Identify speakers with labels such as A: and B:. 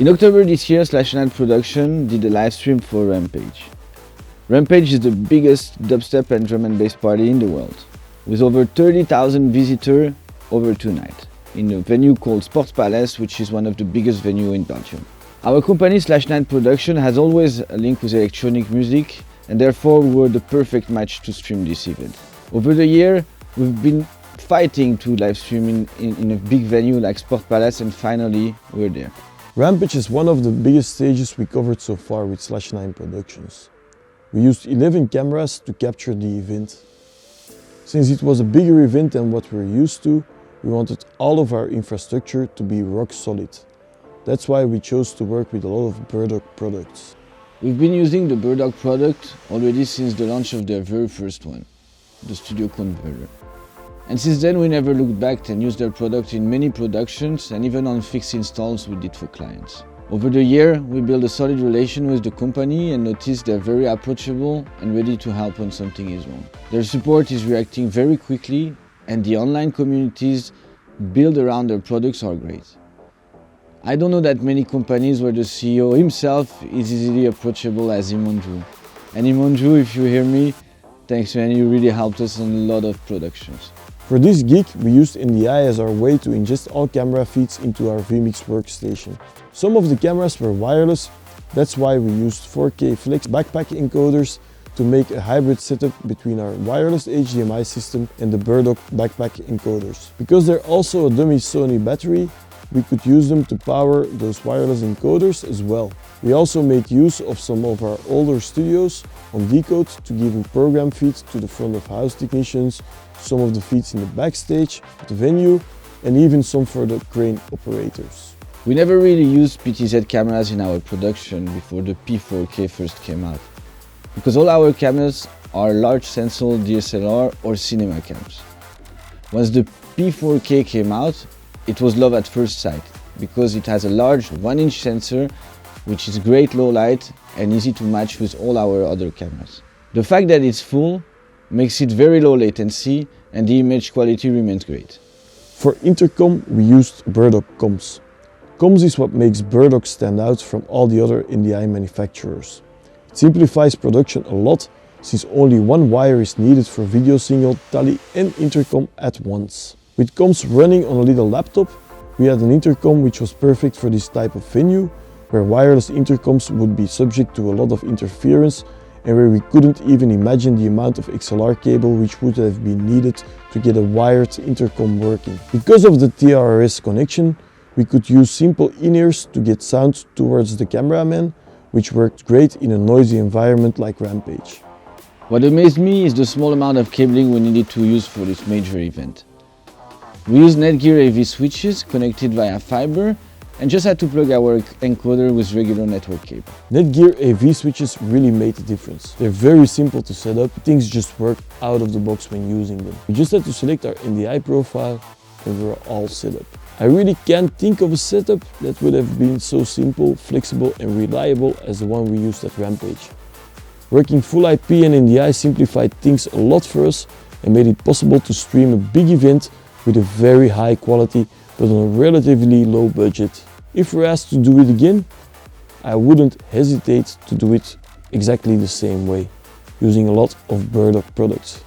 A: In October this year, Slash9 Productions did a live stream for Rampage. Rampage is the biggest dubstep and drum and bass party in the world, with over 30,000 visitors over 2 nights, in a venue called Sports Palace, which is one of the biggest venues in Belgium. Our company, Slash9 Productions, has always a link with electronic music, and therefore we were the perfect match to stream this event. Over the year, we've been fighting to live stream in a big venue like Sports Palace, and finally we're there.
B: Rampage is one of the biggest stages we covered so far with Slash9 Productions. We used 11 cameras to capture the event. Since it was a bigger event than what we're used to, we wanted all of our infrastructure to be rock solid. That's why we chose to work with a lot of BirdDog products.
A: We've been using the BirdDog product already since the launch of their very first one, the Studio Converter. And since then we never looked back and used their product in many productions and even on fixed installs we did for clients. Over the year, we built a solid relation with the company and noticed they're very approachable and ready to help when something is wrong. Their support is reacting very quickly, and the online communities built around their products are great. I don't know that many companies where the CEO himself is easily approachable as Imonju. And Imonju, if you hear me, thanks man, you really helped us in a lot of productions.
B: For this gig, we used NDI as our way to ingest all camera feeds into our vMix workstation. Some of the cameras were wireless, that's why we used 4K FLEX backpack encoders to make a hybrid setup between our wireless HDMI system and the BirdDog backpack encoders. Because they're also a dummy Sony battery, we could use them to power those wireless encoders as well. We also made use of some of our older studios on decode to give program feeds to the front of house technicians, some of the feeds in the backstage of the venue, and even some for the crane operators.
A: We never really used PTZ cameras in our production before the P4K first came out, because all our cameras are large sensor DSLR or cinema cams. Once the P4K came out, it was love at first sight, because it has a large 1-inch sensor which is great low light and easy to match with all our other cameras. The fact that it's full makes it very low latency and the image quality remains great.
B: For intercom we used BirdDog comms. Comms is what makes BirdDog stand out from all the other NDI manufacturers. It simplifies production a lot since only one wire is needed for video signal, tally and intercom at once. With comms running on a little laptop, we had an intercom which was perfect for this type of venue, where wireless intercoms would be subject to a lot of interference and where we couldn't even imagine the amount of XLR cable which would have been needed to get a wired intercom working. Because of the TRS connection, we could use simple in-ears to get sound towards the cameraman, which worked great in a noisy environment like Rampage.
A: What amazed me is the small amount of cabling we needed to use for this major event. We used Netgear AV switches connected via fiber and just had to plug our encoder with regular network cable.
B: Netgear AV switches really made a difference. They're very simple to set up, things just work out of the box when using them. We just had to select our NDI profile and we were all set up. I really can't think of a setup that would have been so simple, flexible and reliable as the one we used at Rampage. Working full IP and NDI simplified things a lot for us and made it possible to stream a big event with a very high quality but on a relatively low budget. If we're asked to do it again, I wouldn't hesitate to do it exactly the same way, using a lot of BirdDog products.